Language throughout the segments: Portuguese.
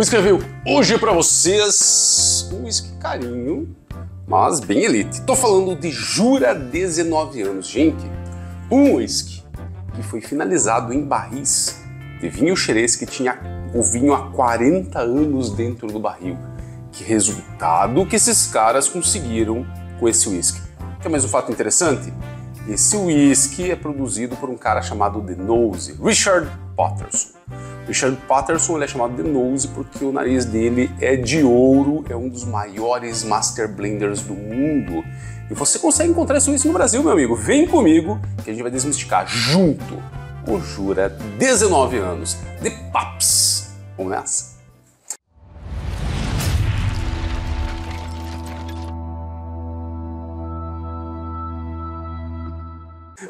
Whisky Review hoje para vocês um whisky carinho, mas bem elite. Tô falando de Jura 19 anos, gente. Um whisky que foi finalizado em barris de vinho xerez que tinha o vinho há 40 anos dentro do barril. Que resultado que esses caras conseguiram com esse whisky. Quer mais um fato interessante? Esse whisky é produzido por um cara chamado The Nose, Richard Paterson. Richard Paterson ele é chamado The Nose porque o nariz dele é de ouro, é um dos maiores master blenders do mundo. E você consegue encontrar esse whisky no Brasil, meu amigo. Vem comigo que a gente vai desmistificar junto o Jura 19 anos de Pabst. Vamos nessa?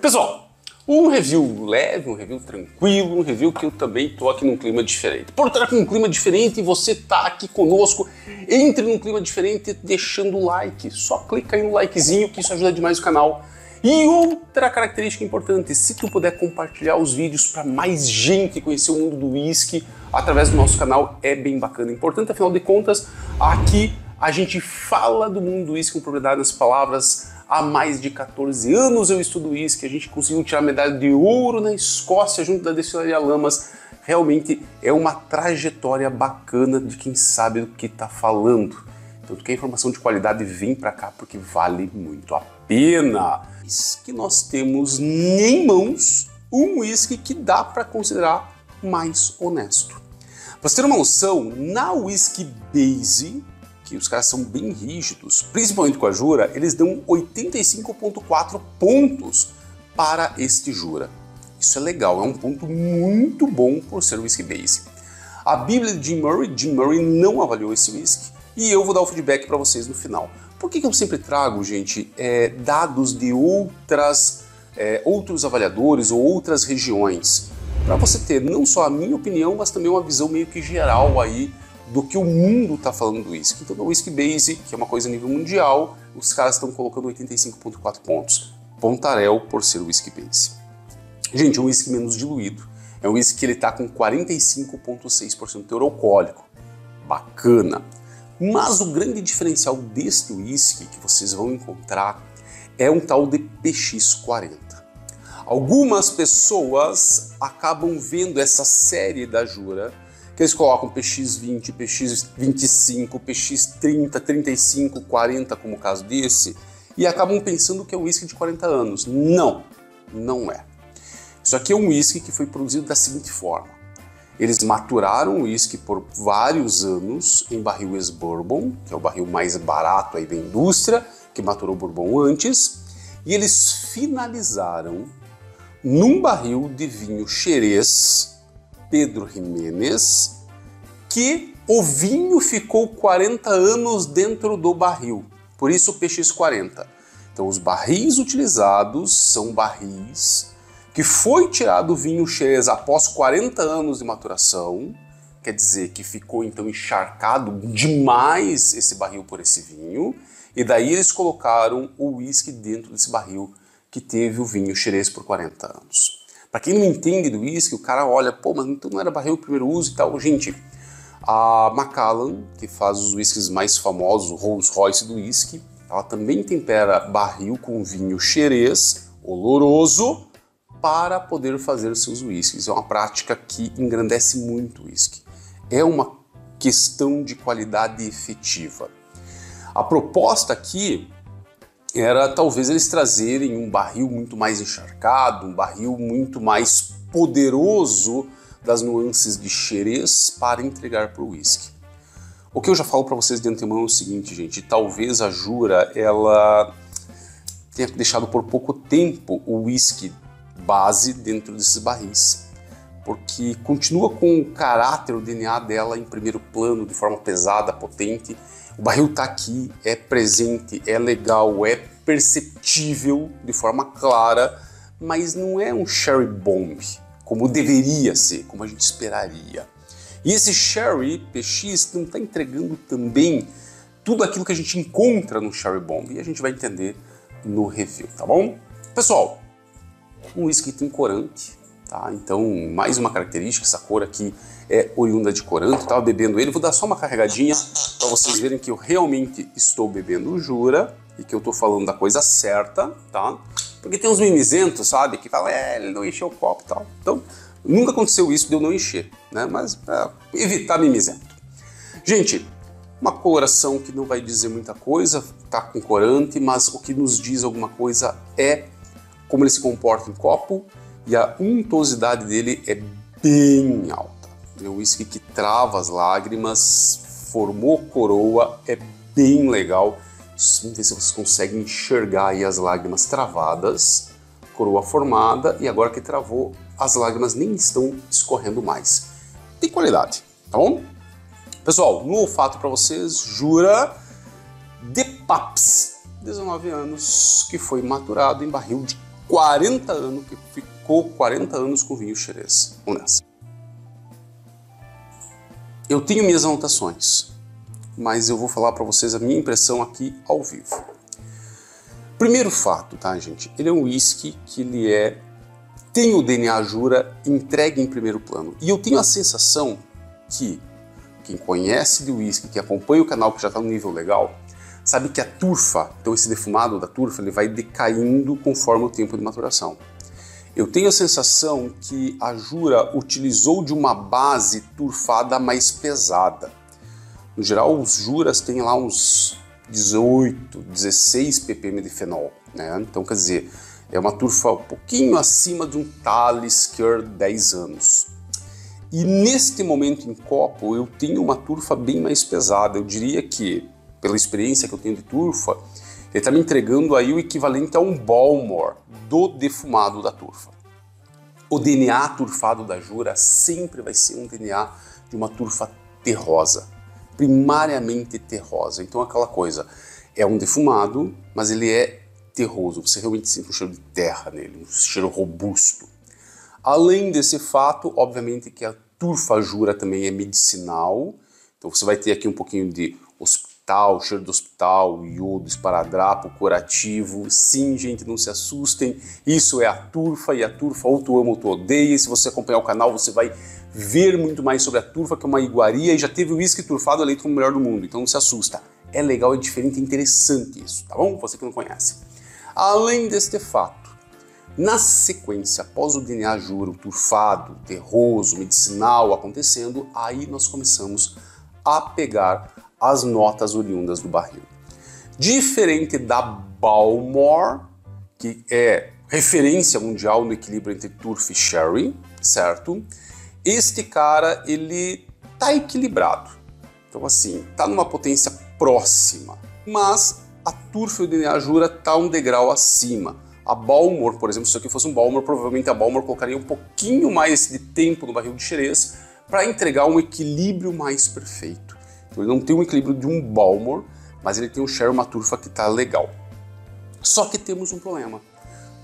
Pessoal, um review leve, um review tranquilo, um review que eu também tô aqui num clima diferente. Por estar com um clima diferente e você tá aqui conosco, entre num clima diferente deixando o like. Só clica aí no likezinho que isso ajuda demais o canal. E outra característica importante, se tu puder compartilhar os vídeos para mais gente conhecer o mundo do whisky através do nosso canal, é bem bacana. Importante, afinal de contas, aqui a gente fala do mundo do whisky com propriedade nas palavras. Há mais de 14 anos eu estudo whisky, a gente conseguiu tirar a medalha de ouro na Escócia junto da Destilaria Lamas. Realmente é uma trajetória bacana de quem sabe do que está falando. Então, tu quer informação de qualidade, vem para cá porque vale muito a pena. Que nós temos em mãos um whisky que dá para considerar mais honesto. Para você ter uma noção, na Whisky Base, que os caras são bem rígidos, principalmente com a Jura, eles dão 85,4 pontos para este Jura. Isso é legal, é um ponto muito bom por ser Whisky Base. A Bíblia de Jim Murray não avaliou esse whisky e eu vou dar o feedback para vocês no final. Por que eu sempre trago, gente, dados de outros avaliadores ou outras regiões? Para você ter não só a minha opinião, mas também uma visão meio que geral aí do que o mundo está falando do whisky. Então, no Whisky Base, que é uma coisa a nível mundial, os caras estão colocando 85,4 pontos. Pontarel por ser o Whisky Base. Gente, é um whisky menos diluído. É um whisky que ele está com 45,6% de teor alcoólico. Bacana. Mas o grande diferencial deste whisky que vocês vão encontrar é um tal de PX40. Algumas pessoas acabam vendo essa série da Jura, que eles colocam PX20, PX25, PX30, 35, 40 como o caso desse, e acabam pensando que é um whisky de 40 anos. Não, não é. Isso aqui é um whisky que foi produzido da seguinte forma. Eles maturaram o whisky por vários anos em barril ex-bourbon, que é o barril mais barato aí da indústria, que maturou o bourbon antes, e eles finalizaram num barril de vinho xerez, Pedro Ximénez, que o vinho ficou 40 anos dentro do barril, por isso o PX40. Então os barris utilizados são barris que foi tirado o vinho xerez após 40 anos de maturação, quer dizer que ficou então encharcado demais esse barril por esse vinho, e daí eles colocaram o whisky dentro desse barril que teve o vinho xerez por 40 anos. Para quem não entende do whisky, o cara olha, pô, mas então não era barril de primeiro uso e tal. Gente, a Macallan, que faz os whiskies mais famosos, o Rolls Royce do whisky, ela também tempera barril com vinho xerez, oloroso, para poder fazer seus whiskies. É uma prática que engrandece muito o whisky. É uma questão de qualidade efetiva. A proposta aqui era talvez eles trazerem um barril muito mais encharcado, um barril muito mais poderoso das nuances de xerez para entregar para o whisky. O que eu já falo para vocês de antemão é o seguinte, gente, talvez a Jura ela tenha deixado por pouco tempo o whisky base dentro desses barris, porque continua com o caráter, o DNA dela em primeiro plano, de forma pesada, potente. O barril está aqui, é presente, é legal, é perceptível de forma clara, mas não é um sherry bomb, como deveria ser, como a gente esperaria. E esse sherry PX não está entregando também tudo aquilo que a gente encontra no sherry bomb, e a gente vai entender no review, tá bom? Pessoal, um whisky tem corante, tá? Então, mais uma característica, essa cor aqui é oriunda de Coranto, estava bebendo ele, vou dar só uma carregadinha para vocês verem que eu realmente estou bebendo o Jura e que eu estou falando da coisa certa, tá? Porque tem uns mimizentos, sabe, que falam, ele não encheu o copo e tal. Então, nunca aconteceu isso de eu não encher, né? Mas para evitar mimizento. Gente, uma coloração que não vai dizer muita coisa, tá com corante, mas o que nos diz alguma coisa é como ele se comporta em copo e a untuosidade dele é bem alta. É um whisky que trava as lágrimas, formou coroa, é bem legal. Vamos ver se vocês conseguem enxergar aí as lágrimas travadas, coroa formada, e agora que travou, as lágrimas nem estão escorrendo mais. Tem qualidade, tá bom? Pessoal, no olfato para vocês, Jura de Paps, 19 anos, que foi maturado em barril de 40 anos, que ficou 40 anos com vinho xerez. Vamos nessa. Eu tenho minhas anotações, mas eu vou falar para vocês a minha impressão aqui ao vivo. Primeiro fato, tá, gente? Ele é um whisky que ele tem o DNA Jura entregue em primeiro plano. E eu tenho a sensação que quem conhece de whisky, que acompanha o canal, que já está no nível legal, sabe que a turfa, então esse defumado da turfa, ele vai decaindo conforme o tempo de maturação. Eu tenho a sensação que a Jura utilizou de uma base turfada mais pesada. No geral, os Juras têm lá uns 18, 16 ppm de fenol, né? Então, quer dizer, é uma turfa um pouquinho acima de um Talisker 10 anos. E neste momento em copo, eu tenho uma turfa bem mais pesada. Eu diria que, pela experiência que eu tenho de turfa, ele está me entregando aí o equivalente a um Balmor do defumado da turfa. O DNA turfado da Jura sempre vai ser um DNA de uma turfa terrosa, primariamente terrosa. Então aquela coisa, é um defumado, mas ele é terroso. Você realmente sente um cheiro de terra nele, um cheiro robusto. Além desse fato, obviamente que a turfa Jura também é medicinal, então você vai ter aqui um pouquinho de hospital, cheiro do hospital, iodo, esparadrapo, curativo. Sim, gente, não se assustem, isso é a turfa, e a turfa ou tu ama ou tu odeia. E se você acompanhar o canal, você vai ver muito mais sobre a turfa, que é uma iguaria, e já teve o whisky turfado eleito como o melhor do mundo, então não se assusta. É legal, é diferente, é interessante isso, tá bom? Você que não conhece. Além deste fato, na sequência, após o DNA Jura, o turfado, terroso, medicinal acontecendo, aí nós começamos a pegar as notas oriundas do barril. Diferente da Balmor, que é referência mundial no equilíbrio entre turfa e sherry, certo? Este cara, ele tá equilibrado. Então assim, tá numa potência próxima, mas a turfa e o DNA Jura tá um degrau acima. A Balmor, por exemplo, se isso aqui fosse um Balmor, provavelmente a Balmor colocaria um pouquinho mais de tempo no barril de xerez para entregar um equilíbrio mais perfeito. Então ele não tem um equilíbrio de um Balmor, mas ele tem um sherry, uma turfa que tá legal. Só que temos um problema.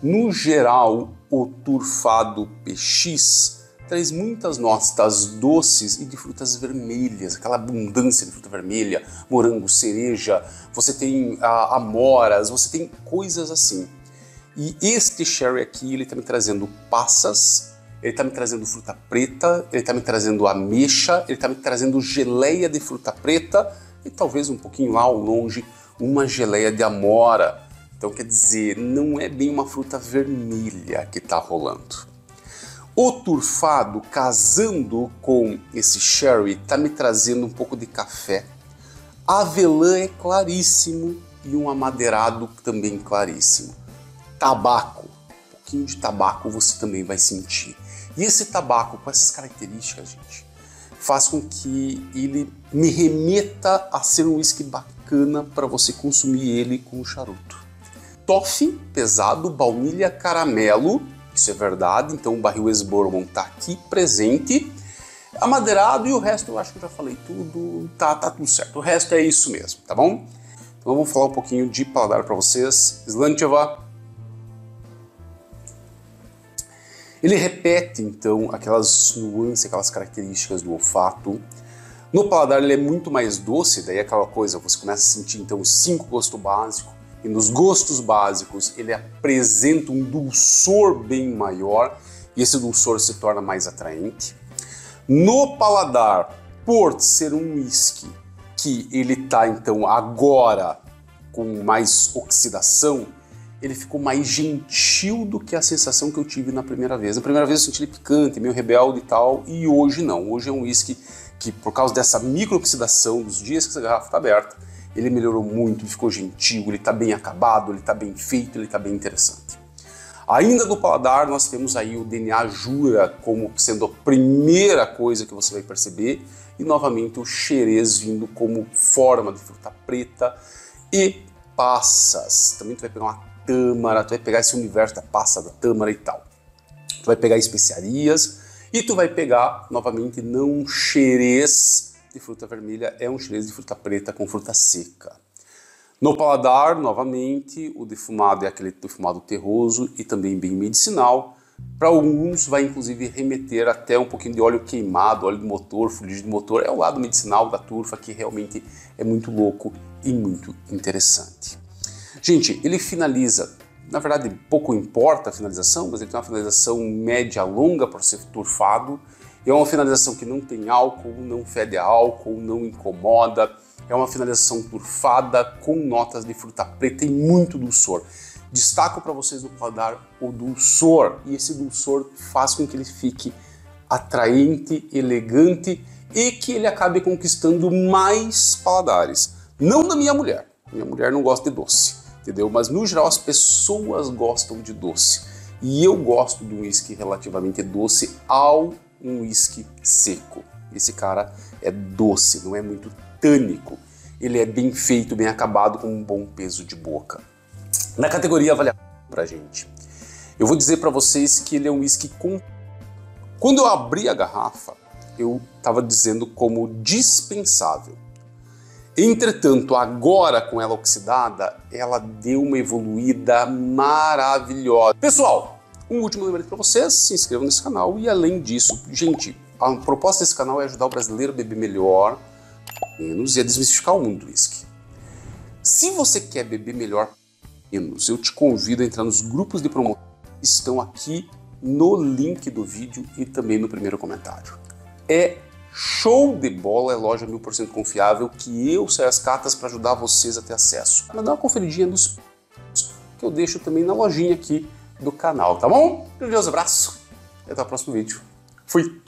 No geral, o turfado PX traz muitas notas doces e de frutas vermelhas, aquela abundância de fruta vermelha, morango, cereja, você tem amoras, você tem coisas assim. E este sherry aqui, ele está me trazendo passas, ele está me trazendo fruta preta, ele está me trazendo ameixa, ele está me trazendo geleia de fruta preta e talvez um pouquinho lá ao longe uma geleia de amora. Então quer dizer, não é bem uma fruta vermelha que está rolando. O turfado, casando com esse sherry, está me trazendo um pouco de café. Avelã é claríssimo e um amadeirado também claríssimo. Tabaco, um pouquinho de tabaco você também vai sentir. E esse tabaco com essas características, gente, faz com que ele me remeta a ser um whisky bacana para você consumir ele com o charuto. Toffee, pesado, baunilha, caramelo, isso é verdade, então o barril ex-bourbon está aqui presente. Amadeirado e o resto eu acho que eu já falei tudo, tá tudo certo. O resto é isso mesmo, tá bom? Então vamos falar um pouquinho de paladar para vocês. Slantcheva. Ele repete, então, aquelas nuances, aquelas características do olfato. No paladar ele é muito mais doce, daí aquela coisa, você começa a sentir, então, os 5 gostos básicos. E nos gostos básicos ele apresenta um dulçor bem maior, e esse dulçor se torna mais atraente. No paladar, por ser um whisky que ele tá então agora com mais oxidação, ele ficou mais gentil do que a sensação que eu tive na primeira vez. Na primeira vez eu senti ele picante, meio rebelde e tal, e hoje não. Hoje é um whisky que, por causa dessa microoxidação dos dias que essa garrafa está aberta, ele melhorou muito, ele ficou gentil, ele está bem acabado, ele está bem feito, ele está bem interessante. Ainda do paladar, nós temos aí o DNA Jura como sendo a primeira coisa que você vai perceber, e novamente o xerez vindo como forma de fruta preta e passas. Também tu vai pegar uma tâmara, tu vai pegar esse universo da passa, da tâmara e tal. Tu vai pegar especiarias e tu vai pegar, novamente, não um xerez de fruta vermelha, é um xerez de fruta preta com fruta seca. No paladar, novamente, o defumado é aquele defumado terroso e também bem medicinal. Para alguns vai inclusive remeter até um pouquinho de óleo queimado, óleo de motor, fuligem de motor. É o lado medicinal da turfa que realmente é muito louco e muito interessante. Gente, ele finaliza, na verdade pouco importa a finalização, mas ele tem uma finalização média-longa para ser turfado. É uma finalização que não tem álcool, não fede a álcool, não incomoda. É uma finalização turfada com notas de fruta preta e muito dulçor. Destaco para vocês no paladar o dulçor, e esse dulçor faz com que ele fique atraente, elegante e que ele acabe conquistando mais paladares. Não da minha mulher não gosta de doce, entendeu? Mas no geral as pessoas gostam de doce. E eu gosto de um whisky relativamente doce ao um whisky seco. Esse cara é doce, não é muito tânico. Ele é bem feito, bem acabado, com um bom peso de boca. Na categoria avaliação pra gente, eu vou dizer para vocês que ele é um whisky com... Quando eu abri a garrafa, eu estava dizendo como dispensável. Entretanto, agora com ela oxidada, ela deu uma evoluída maravilhosa. Pessoal, um último lembrete para vocês, se inscrevam nesse canal e além disso, gente, a proposta desse canal é ajudar o brasileiro a beber melhor, menos e a desmistificar o mundo do whisky. Se você quer beber melhor, menos, eu te convido a entrar nos grupos de promoção que estão aqui no link do vídeo e também no primeiro comentário. É show de bola, é loja 1000% confiável que eu saio as cartas para ajudar vocês a ter acesso. Mas dá uma conferidinha nos que eu deixo também na lojinha aqui do canal, tá bom? Um grande abraço e até o próximo vídeo. Fui!